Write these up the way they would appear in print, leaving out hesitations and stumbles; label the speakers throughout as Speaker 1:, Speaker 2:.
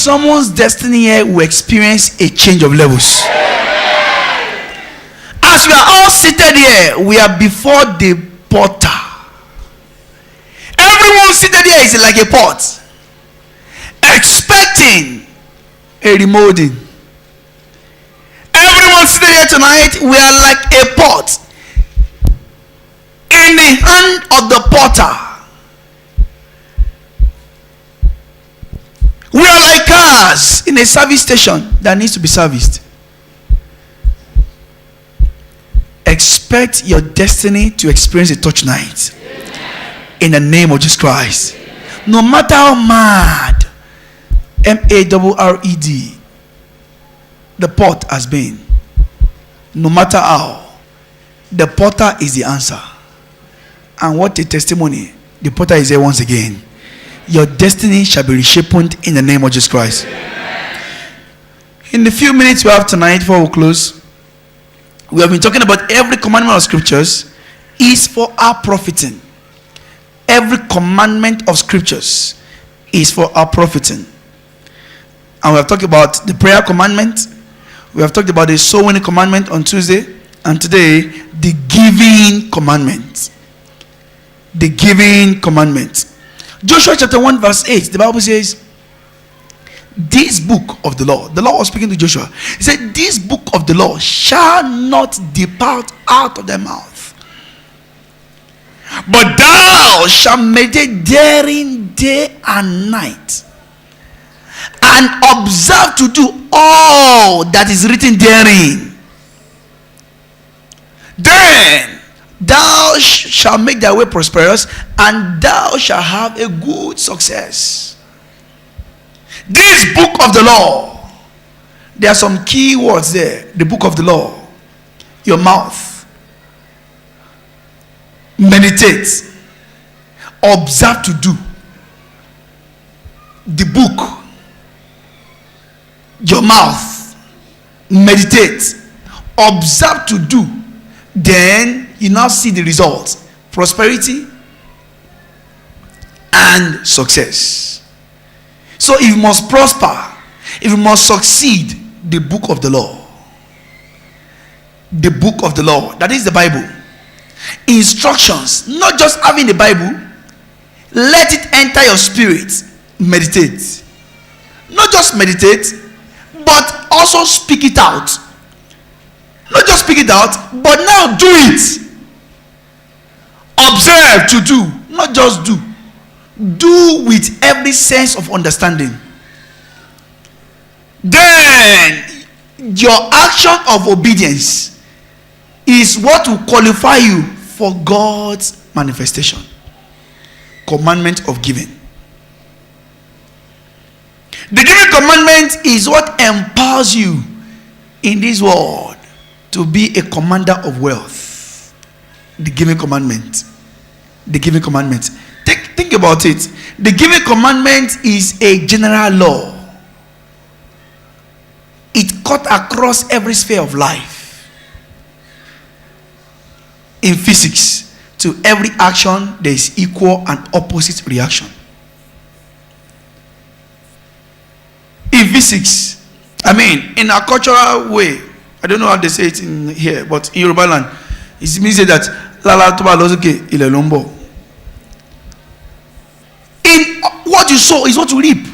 Speaker 1: someone's destiny here will experience a change of levels. As we are all seated here, we are before the potter. Everyone seated here is like a pot, expecting a remolding. Everyone seated here tonight, we are like a pot in the hand of the potter. We are like cars in a service station that needs to be serviced. Expect your destiny to experience a touch night. In the name of Jesus Christ. No matter how mad, MARRED, the pot has been, no matter how, the potter is the answer. And what a testimony. The potter is here once again. Your destiny shall be reshaped in the name of Jesus Christ. In the few minutes we have tonight before we close, we have been talking about every commandment of scriptures is for our profiting. Every commandment of scriptures is for our profiting. And we have talked about the prayer commandment. We have talked about the soul winning commandment on Tuesday. And today, the giving commandment. The giving commandment. Joshua chapter 1 verse 8, the Bible says, this book of the law, the Lord was speaking to Joshua. He said, this book of the law shall not depart out of thy mouth, but thou shalt meditate therein day and night, and observe to do all that is written therein. Then thou shalt make thy way prosperous, and thou shalt have a good success. This book of the law, there are some key words there. The book of the law, your mouth, meditate, observe to do. The book, your mouth, meditate, observe to do. Then you now see the results: prosperity and success. So if you must prosper, if you must succeed, the book of the law, the book of the law, that is the Bible, instructions, not just having the Bible, let it enter your spirit. Meditate, not just meditate, but also speak it out. Not just speak it out, but now do it. Observe to do, not just do. Do with every sense of understanding. Then your action of obedience is what will qualify you for God's manifestation. Commandment of giving. The giving commandment is what empowers you in this world to be a commander of wealth. The giving commandment. The giving commandment. Think about it. The giving commandment is a general law. It cut across every sphere of life. In physics, to every action there is equal and opposite reaction. In physics, in a cultural way, I don't know how they say it in here, but in Yoruba land, it means that lala toba lozuke ile lombo. In what you sow is what you reap.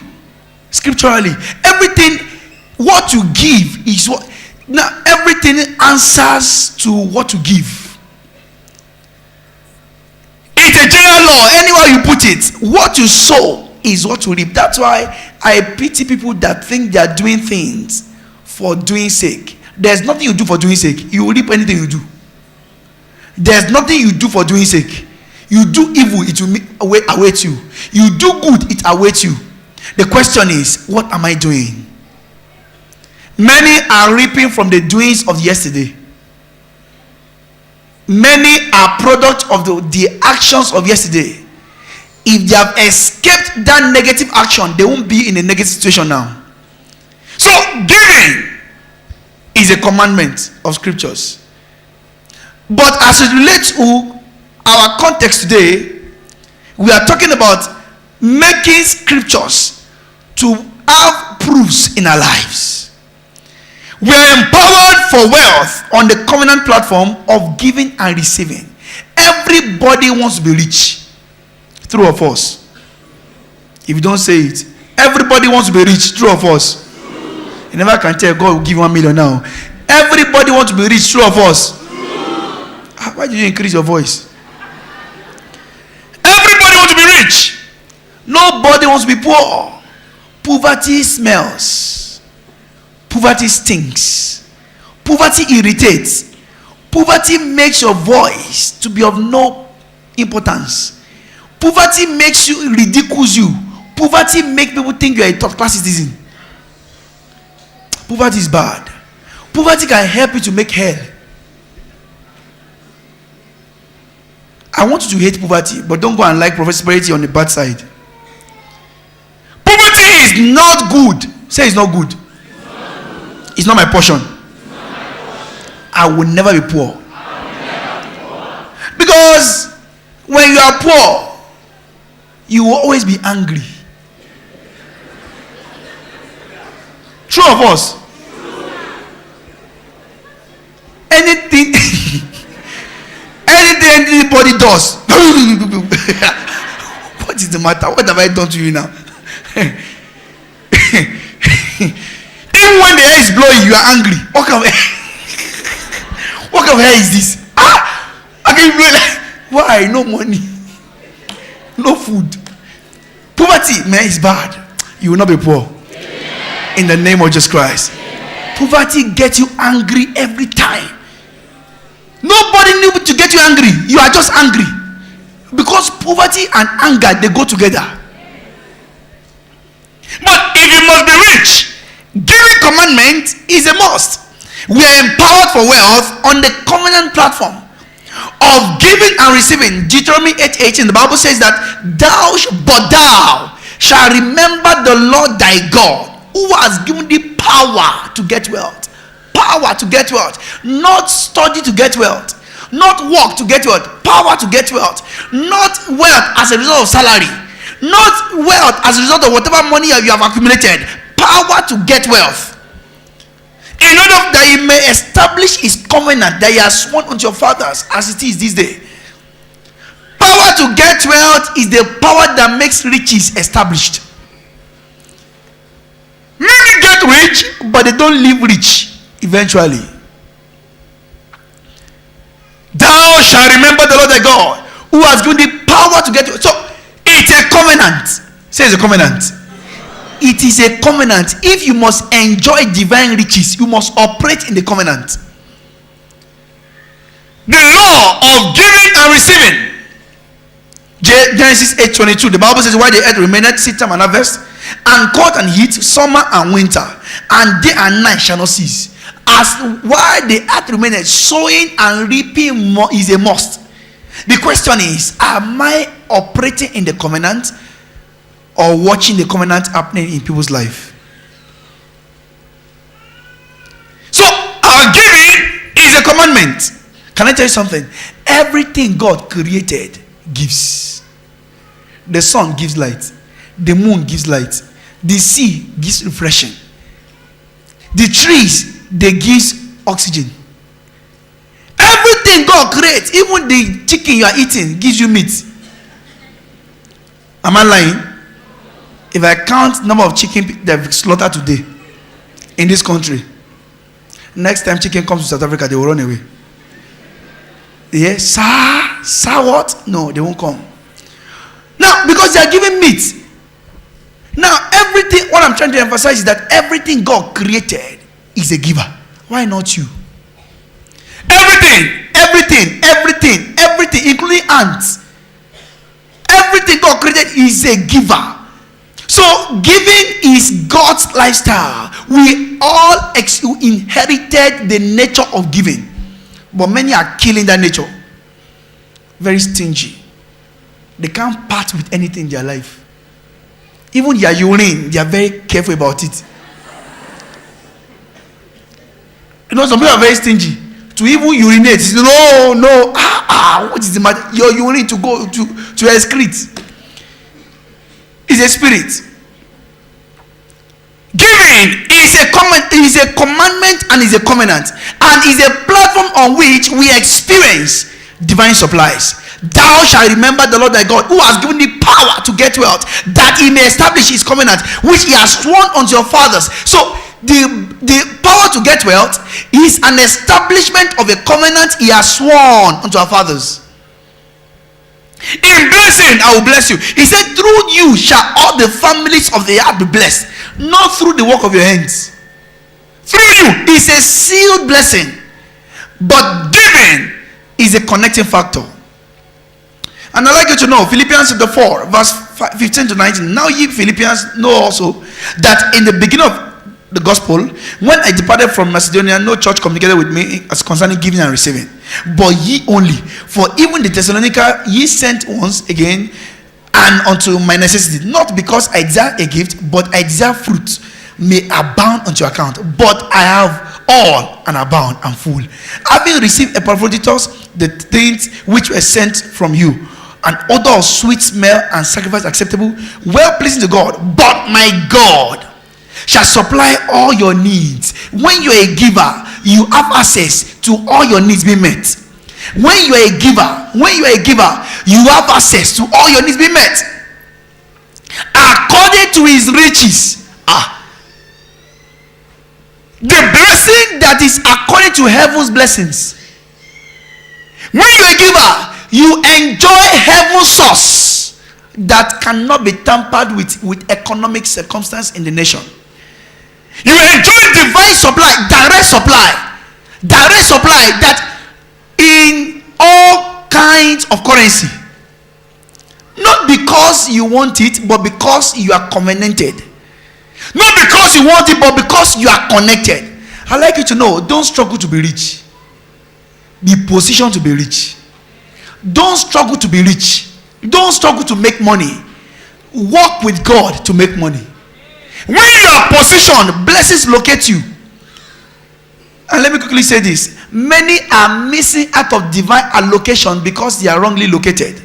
Speaker 1: Scripturally, everything what you give is what. Now everything answers to what you give. It's a general law. Anywhere you put it, what you sow is what you reap. That's why I pity people that think they are doing things for doing sake. There's nothing you do for doing sake. You will reap anything you do. There's nothing you do for doing sake. You do evil, it will await you. You do good, it awaits you. The question is, what am I doing? Many are reaping from the doings of yesterday. Many are product of the actions of yesterday. If they have escaped that negative action, they won't be in a negative situation now. So giving is a commandment of scriptures. But as it relates to our context today, we are talking about making scriptures to have approves in our lives. We are empowered for wealth on the covenant platform of giving and receiving. Everybody wants to be rich. True or false? If you don't say it, everybody wants to be rich. True or false? You never can tell God will give 1 million now. Everybody wants to be rich. True or false? Why did you increase your voice? Everybody wants to be rich. Nobody wants to be poor. Poverty smells. Poverty stinks. Poverty irritates. Poverty makes your voice to be of no importance. Poverty makes you, ridicules you. Poverty makes people think you are a top class citizen. Poverty is bad. Poverty can help you to make hell. I want you to hate poverty, but don't go and like prosperity on the bad side. Poverty is not good. Say it's not good. It's not my portion. I will never be poor. Because when you are poor, you will always be angry. True or false? Anything anybody does. What is the matter? What have I done to you now? Even when the air is blowing, you are angry. What kind of hair is this? I can blow like, why? No money, no food. Poverty, man, is bad. You will not be poor. In the name of Jesus Christ. Poverty gets you angry every time. Nobody need to get you angry. You are just angry. Because poverty and anger, they go together. But if you must be rich, giving commandment is a must. We are empowered for wealth on the covenant platform of giving and receiving. Deuteronomy 8:18, the Bible says that thou shalt remember the Lord thy God, who has given thee power to get wealth. Power to get wealth. Not study to get wealth. Not work to get wealth. Power to get wealth. Not wealth as a result of salary. Not wealth as a result of whatever money you have accumulated. Power to get wealth. In order that he may establish his covenant that he has sworn unto your fathers, as it is this day. Power to get wealth is the power that makes riches established. Many get rich, but they don't live rich eventually. Thou shalt remember the Lord thy God, who has given thee power to get wealth. So it's a covenant. Say it's a covenant. It is a covenant. If you must enjoy divine riches, you must operate in the covenant. The law of giving and receiving. Genesis 8:22. The Bible says, "Why the earth remaineth, seed time and harvest, and cold and heat, summer and winter, and day and night shall not cease." As why the earth remaineth, sowing and reaping is a must. The question is, am I operating in the covenant or watching the covenant happening in people's life? So our giving is a commandment. Can I tell you something? Everything God created gives. The sun gives light. The moon gives light. The sea gives refreshing. The trees, they gives oxygen. Everything God creates, even the chicken you are eating, gives you meat. Am I lying? If I count number of chicken they've slaughtered today in this country, next time chicken comes to South Africa, they will run away. Yeah, sir, what? No, they won't come. Now, because they are giving meat. Now, everything, what I'm trying to emphasize is that everything God created is a giver. Why not you? Everything, including ants. Everything God created is a giver. So, giving is God's lifestyle. We all inherited the nature of giving. But many are killing that nature. Very stingy. They can't part with anything in their life. Even their urine, they are very careful about it. You know, some people are very stingy. To even urinate, no. What is the matter? Your urine to go to excrete. It's a spirit. Giving is a commandment and is a covenant and is a platform on which we experience divine supplies. Thou shalt remember the Lord thy God, who has given thee power to get wealth, that he may establish his covenant, which he has sworn unto your fathers. So the power to get wealth is an establishment of a covenant he has sworn unto our fathers. In blessing, I will bless you. He said, through you shall all the families of the earth be blessed, not through the work of your hands. Through you is a sealed blessing, but giving is a connecting factor. And I'd like you to know, Philippians chapter 4, verse 15 to 19. Now ye Philippians know also that in the beginning of the gospel, when I departed from Macedonia, no church communicated with me as concerning giving and receiving, but ye only. For even the Thessalonica ye sent once again, and unto my necessity, not because I desire a gift, but I desire fruit may abound unto your account. But I have all and abound and full, having received Epaphroditus the things which were sent from you, an odor of sweet smell and sacrifice acceptable, well pleasing to God. But my God shall supply all your needs. When you are a giver, you have access to all your needs being met. When you are a giver, you have access to all your needs being met, according to his riches. The blessing that is according to heaven's blessings. When you are a giver, you enjoy heaven's source that cannot be tampered with economic circumstance in the nation. You enjoy divine supply, direct supply that in all kinds of currency. Not because you want it, but because you are covenanted. Not because you want it, but because you are connected. I'd like you to know, don't struggle to be rich. Be positioned to be rich. Don't struggle to be rich. Don't struggle to make money. Work with God to make money. When you are positioned, blessings locate you. And let me quickly say this. Many are missing out of divine allocation because they are wrongly located.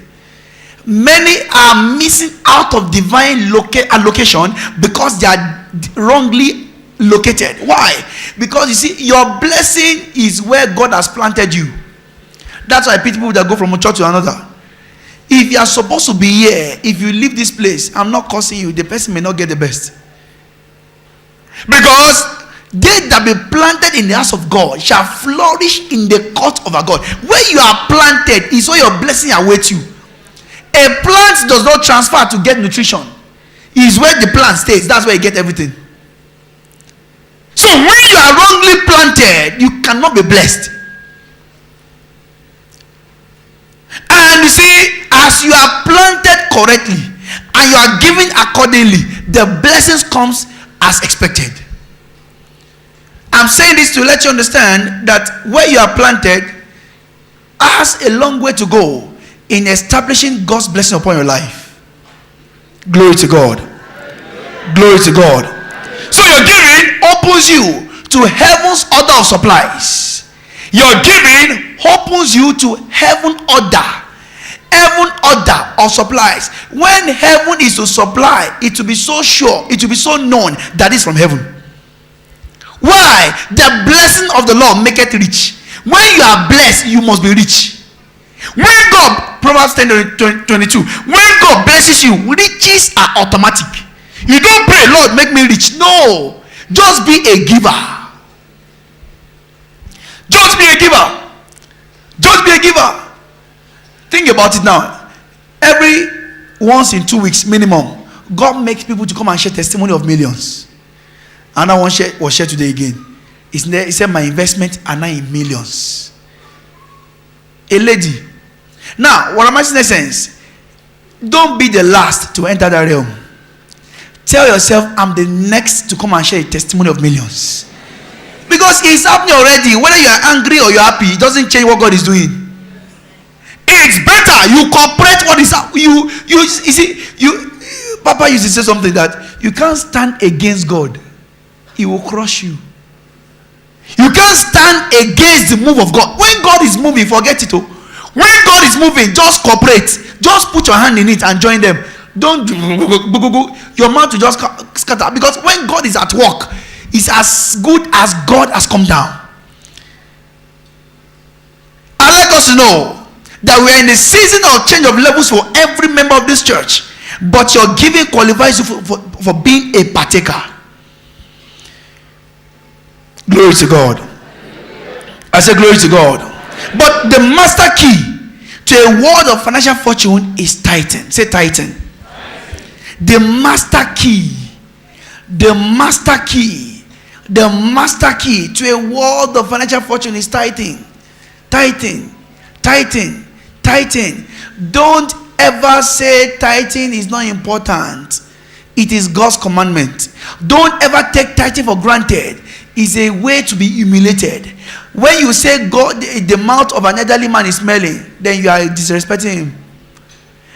Speaker 1: Many are missing out of divine allocation because they are wrongly located. Why? Because you see, your blessing is where God has planted you. That's why people that go from one church to another. If you are supposed to be here, if you leave this place, I'm not cursing you, the person may not get the best. Because they that be planted in the house of God shall flourish in the court of our God. Where you are planted is where your blessing awaits you. A plant does not transfer to get nutrition. It is where the plant stays. That's where you get everything. So when you are wrongly planted, you cannot be blessed. And you see, as you are planted correctly and you are giving accordingly, the blessings comes as expected. I'm saying this to let you understand that where you are planted has a long way to go in establishing God's blessing upon your life. Glory to God. Glory to God. So your giving opens you to heaven's order of supplies. Your giving opens you to heaven order of supplies. When heaven is to supply, it will be so sure, it will be so known that it's from heaven. Why? The blessing of the Lord maketh rich. When you are blessed, you must be rich. When God, Proverbs 10:22, when God blesses you, riches are automatic. You don't pray, Lord, make me rich. No, just be a giver. Just be a giver. Just be a giver. Think about it now. Every once in 2 weeks minimum, God makes people to come and share testimony of millions. And I was shared today again. He said my investment are now in millions. A lady. Now, what am I saying in essence? Don't be the last to enter that realm. Tell yourself, I'm the next to come and share a testimony of millions. Because it's happening already. Whether you are angry or you're happy, it doesn't change what God is doing. It's better you cooperate what is you see, Papa used to say something that you can't stand against God. He will crush you. You can't stand against the move of God. When God is moving, forget it. When God is moving, just cooperate. Just put your hand in it and join them. Don't your mouth to just scatter. Because when God is at work, it's as good as God has come down. I'd like us to know that we are in a season of change of levels for every member of this church. But your giving qualifies you for being a partaker. Glory to God. I say glory to God. But the master key to a world of financial fortune is tithing. Say tithing. The master key. The master key. The master key to a world of financial fortune is tithing. Tithing. Tithing. Tithing. Don't ever say tithing is not important. It is God's commandment. Don't ever take tithing for granted. It's a way to be humiliated. When you say God, the mouth of an elderly man is smelling, then you are disrespecting him.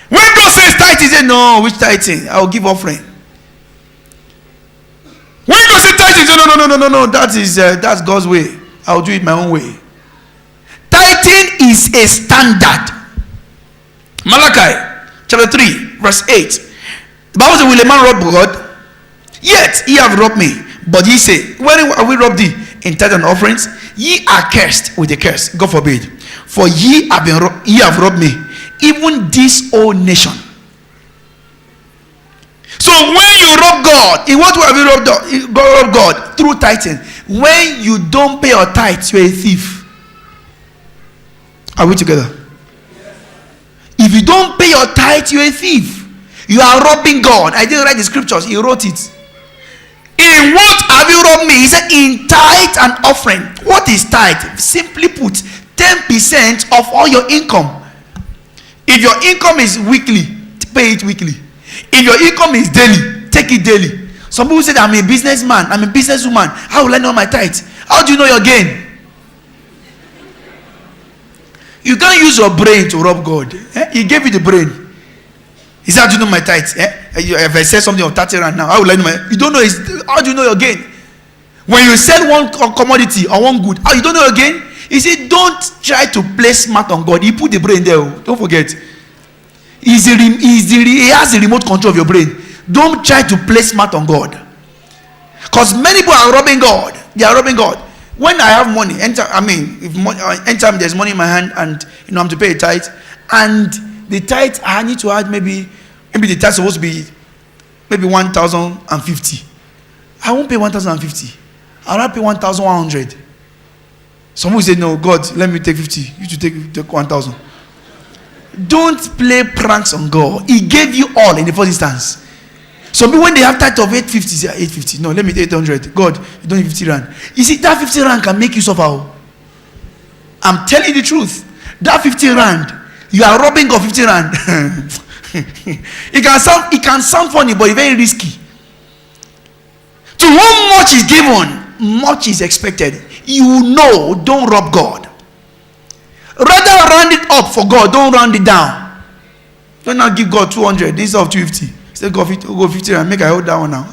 Speaker 1: When God says tithing, say no, which tithing? I will give offering. When God says tithing, say no, that's God's way. I will do it my own way. Tithing is a standard. Malachi chapter 3 verse 8. The Bible says, will a man rob God? Yet ye have robbed me. But ye say, when have we robbed thee? In tithe and offerings? Ye are cursed with a curse. God forbid. For ye have robbed me, even this whole nation. So when you rob God, in what way have you robbed God? Through tithing. When you don't pay your tithes, you're a thief. Are we together? If you don't pay your tithe, you're a thief. You are robbing God. I didn't write the scriptures, he wrote it. In what have you robbed me? He said, in tithe and offering. What is tithe? Simply put, 10% of all your income. If your income is weekly, pay it weekly. If your income is daily, take it daily. Some people say, I'm a businessman, I'm a businesswoman. How will I know my tithe? How do you know your gain? You can't use your brain to rob God. He gave you the brain. He said, how do you know my tithe? If I say something of 30 rand now, how will I know my? You don't know. How do you know your gain? When you sell one commodity or one good, how you don't know your gain? He said, don't try to play smart on God. He put the brain there. Don't forget. He has the remote control of your brain. Don't try to play smart on God. Because many people are robbing God. They are robbing God. When I have money, anytime there's money in my hand and I'm to pay a tithe, and the tithe I need to add maybe the tithe is supposed to be maybe 1,050. I won't pay 1,050. I'll not pay 1,100. Someone will say, no, God, let me take 50. You should take 1,000. Don't play pranks on God. He gave you all in the first instance. Some people, when they have tithe of 850, say 850. No, let me take 800. God, you don't need 50 rand. You see, that 50 rand can make you suffer. I'm telling you the truth. That 50 rand, you are robbing God 50 rand. It can sound funny, but it's very risky. To whom much is given, much is expected. You know, don't rob God. Rather round it up for God, don't round it down. Don't not give God 200 instead of 250. Say go 50 and make I hold that one now.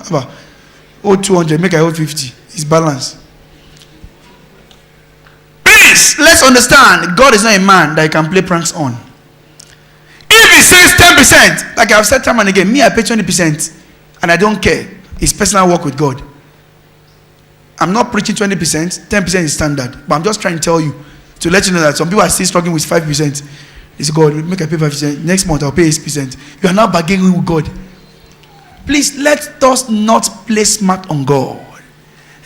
Speaker 1: Hold 200, make I hold 50. It's balance. Please, let's understand, God is not a man that you can play pranks on. If he says 10%, like I've said time and again, me I pay 20% and I don't care. It's personal work with God. I'm not preaching 20%, 10% is standard. But I'm just trying to tell you, to let you know that some people are still struggling with 5%. They say, God, make I pay 5%. Next month I'll pay 8%. You are now bargaining with God. Please, let us not play smart on God.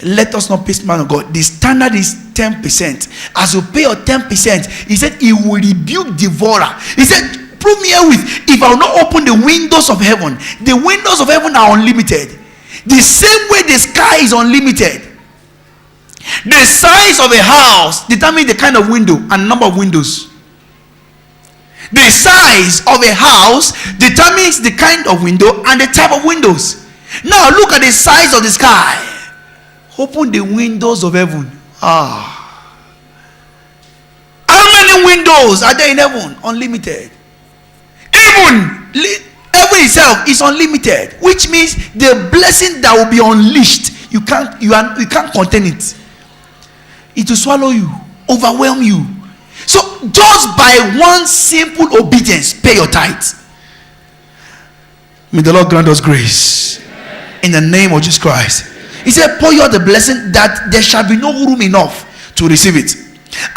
Speaker 1: Let us not play smart on God. The standard is 10%. As you pay your 10%, he said he will rebuke devourer. He said, prove me herewith, if I will not open the windows of heaven. The windows of heaven are unlimited. The same way the sky is unlimited. The size of a house determines the kind of window and number of windows. The size of a house determines the kind of window and the type of windows. Now look at the size of the sky. Open the windows of heaven. How many windows are there in heaven? Unlimited. Even heaven itself is unlimited, which means the blessing that will be unleashed, you can't contain it. It will swallow you, overwhelm you. So just by one simple obedience, pay your tithe. May the Lord grant us grace. In the name of Jesus Christ. He said, pour you out the blessing that there shall be no room enough to receive it.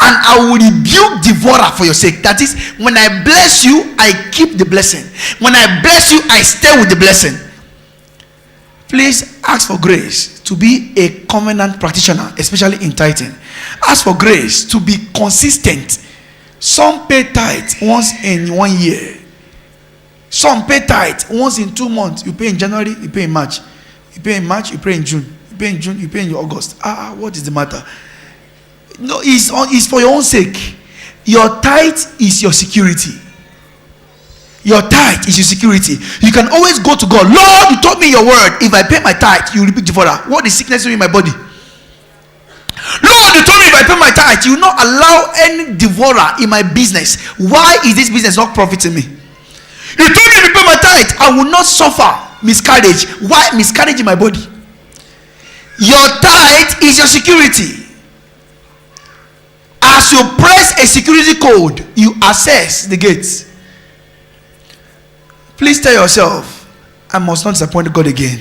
Speaker 1: And I will rebuke devourer for your sake. That is, when I bless you, I keep the blessing. When I bless you, I stay with the blessing. Please ask for grace to be a covenant practitioner, especially in tithing. Ask for grace to be consistent. Some pay tithe once in 1 year. Some pay tithe once in 2 months. You pay in January, you pay in March. You pay in March, you pay in June. You pay in June, you pay in August. What is the matter? No, it's for your own sake. Your tithe is your security. Your tithe is your security. You can always go to God. Lord, you told me your word. If I pay my tithe, you rebuke devourer. What is sickness in my body? Lord, you told me if I pay my tithe, you will not allow any devourer in my business. Why is this business not profiting me? You told me if I pay my tithe, I will not suffer miscarriage. Why miscarriage in my body? Your tithe is your security. As you press a security code, you access the gates. Please tell yourself, I must not disappoint God again.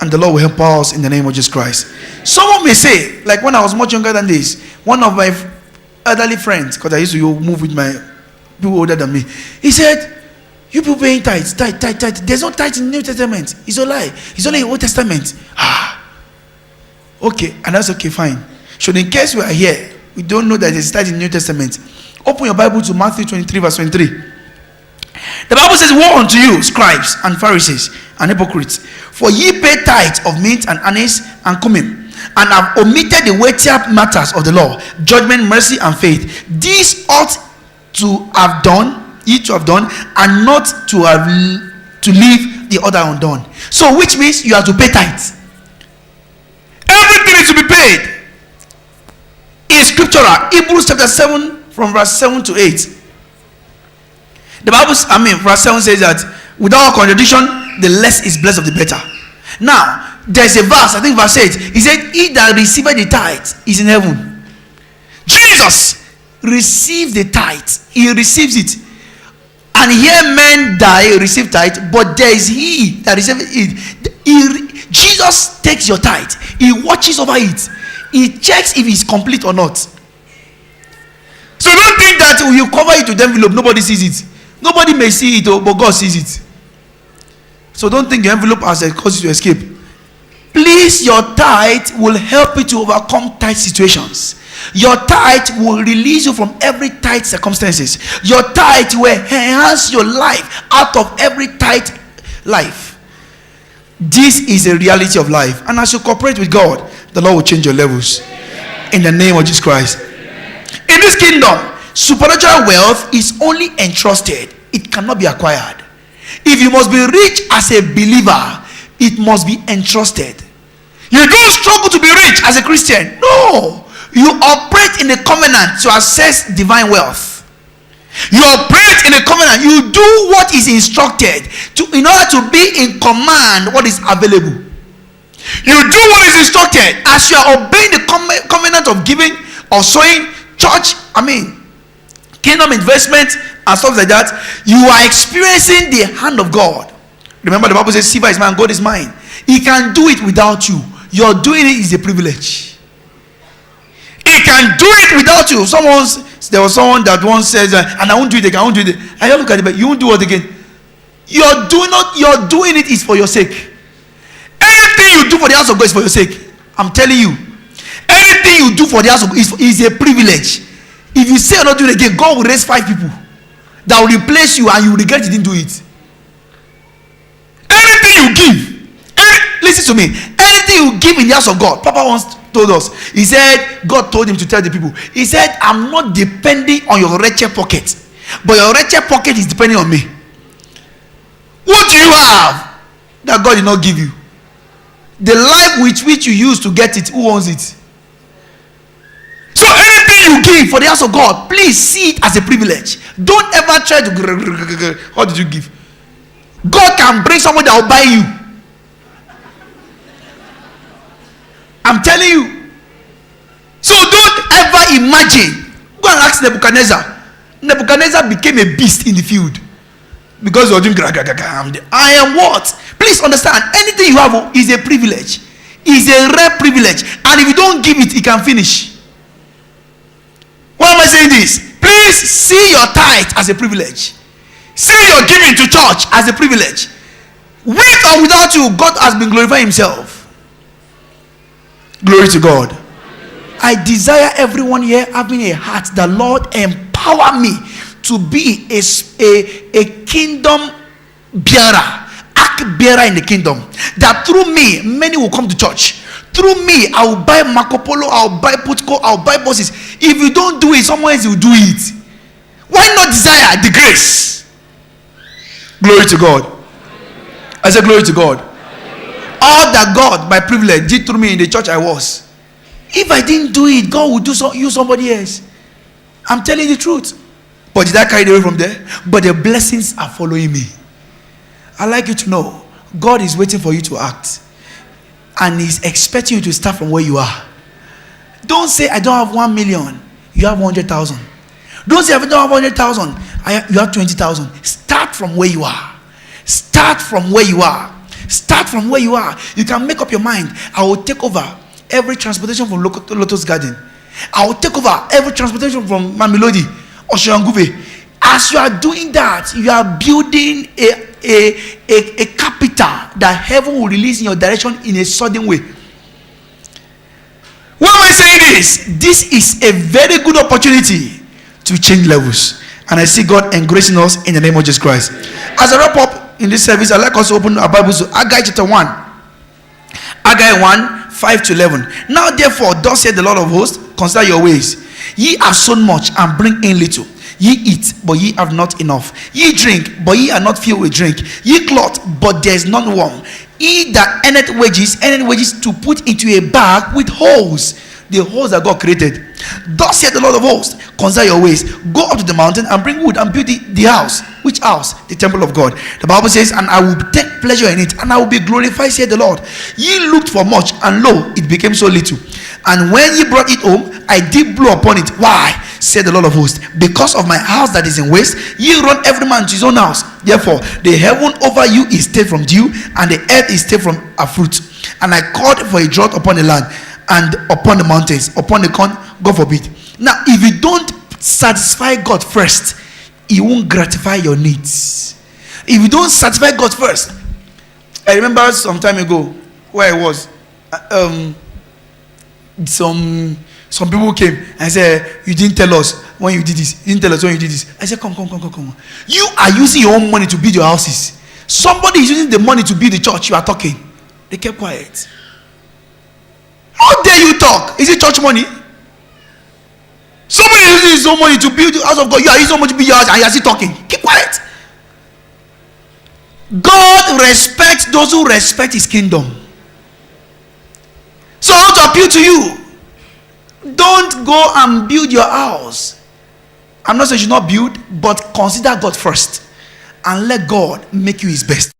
Speaker 1: And the Lord will help us in the name of Jesus Christ. Someone may say, like when I was much younger than this, one of my elderly friends, because I used to move with my people older than me, he said, you people paying tithe. There's no tithe in the New Testament. It's a lie. It's only in the Old Testament. Okay, and that's okay, fine. So in case we are here, we don't know that there's tithe in the New Testament. Open your Bible to Matthew 23 verse 23. The Bible says, woe unto you, scribes and Pharisees and hypocrites, for ye pay tithe of mint and anise and cumin, and have omitted the weightier matters of the law, judgment, mercy, and faith. These ought to have done, ye to have done, and not to have to leave the other undone. So which means you have to pay tithe. Everything is to be paid. In scriptural, Hebrews chapter 7 from verse 7 to 8. The Bible, verse 7 says that without contradiction, the less is blessed of the better. Now, there's a verse, I think verse 8. He said, he that receiveth the tithe is in heaven. Jesus received the tithe. He receives it. And here men die, receive tithe, but there is he that receives it. Jesus takes your tithe. He watches over it. He checks if it's complete or not. So don't think that you cover it with envelope, nobody sees it. Nobody may see it, but God sees it. So don't think your envelope has a cause you to escape. Please, your tithe will help you to overcome tight situations. Your tithe will release you from every tight circumstances. Your tithe will enhance your life out of every tight life. This is a reality of life. And as you cooperate with God, the Lord will change your levels. In the name of Jesus Christ. In this kingdom, supernatural wealth is only entrusted. It cannot be acquired. If you must be rich as a believer, it must be entrusted. You don't struggle to be rich as a Christian. No. You operate in a covenant to access divine wealth. You operate in a covenant. You do what is instructed in order to be in command what is available. You do what is instructed. As you are obeying the covenant of giving or sowing, church, kingdom investment and stuff like that, you are experiencing the hand of God. Remember, the Bible says, silver is mine, gold is mine. He can do it without you. Your doing it is a privilege. He can do it without you. There was someone that once says, and I won't do it again, I won't do it. I don't look at it, but you won't do it again. You're doing it is for your sake. Anything you do for the house of God is for your sake. I'm telling you. Anything you do for the house of God is a privilege. If you say you're not doing it again, God will raise 5 people that will replace you and you will regret you didn't do it. Anything you give, listen to me, anything you give in the house of God, Papa once told us, he said, God told him to tell the people, he said, I'm not depending on your wretched pocket, but your wretched pocket is depending on me. What do you have that God did not give you? The life with which you use to get it, who owns it? So anything you give for the house of God, please see it as a privilege. Don't ever try to, how did you give? God can bring someone that will buy you. I'm telling you. So don't ever imagine. Go and ask Nebuchadnezzar. Nebuchadnezzar became a beast in the field. Because you're doing I am what? Please understand, anything you have is a privilege. Is a rare privilege. And if you don't give it, it can finish. Why am I saying this? Please see your tithe as a privilege. See your giving to church as a privilege. With or without you, God has been glorifying himself. Glory to God. I desire everyone here having a heart that Lord empower me to be a kingdom bearer, ark bearer in the kingdom. That through me, many will come to church. Through me, I will buy Marco Polo, I will buy Pt2, I will buy buses. If you don't do it, someone else will do it. Why not desire the grace? Glory to God. I said glory to God. All that God, by privilege, did through me in the church I was. If I didn't do it, God would use somebody else. I'm telling you the truth. But did I carry it away from there? But the blessings are following me. I'd like you to know, God is waiting for you to act. And he's expecting you to start from where you are. Don't say, I don't have 1 million. You have 100,000. Don't say, I don't have 100,000. You have 20,000. Start from where you are. Start from where you are. Start from where you are. You can make up your mind. I will take over every transportation from Lotus Garden. I will take over every transportation from Mamelodi or Shanguve. As you are doing that, you are building a capital that heaven will release in your direction in a sudden way. Why am I saying this? This is a very good opportunity to change levels. And I see God engracing us in the name of Jesus Christ. As I wrap up in this service, I'd like us to open our Bibles to Haggai chapter 1. Haggai 1, 5 to 11. Now therefore, thus saith the Lord of hosts, consider your ways. Ye have sown much and bring in little. Ye eat, but ye have not enough. Ye drink, but ye are not filled with drink. Ye clothe, but there is none warm. He that earneth wages to put into a bag with holes. The holes that God created. Thus saith the Lord of hosts, consider your ways. Go up to the mountain and bring wood and build the house. Which house? The temple of God. The Bible says, and I will take pleasure in it, and I will be glorified, saith the Lord. Ye looked for much, and lo, it became so little. And when ye brought it home, I did blow upon it. Why? Said the Lord of hosts, because of my house that is in waste, ye run every man to his own house. Therefore, the heaven over you is stayed from dew, and the earth is stayed from a fruit. And I called for a drought upon the land, and upon the mountains, upon the corn, God forbid. Now, if you don't satisfy God first, he won't gratify your needs. If you don't satisfy God first, I remember some time ago where I was, some people came and said, you didn't tell us when you did this. You didn't tell us when you did this. I said, come. You are using your own money to build your houses. Somebody is using the money to build the church. You are talking. They kept quiet. How dare you talk? Is it church money? Somebody is using his own money to build the house of God. You are using money to build your house and you are still talking. Keep quiet. God respects those who respect his kingdom. So I want to appeal to you. Don't go and build your house. I'm not saying you should not build, but consider God first and let God make you his best.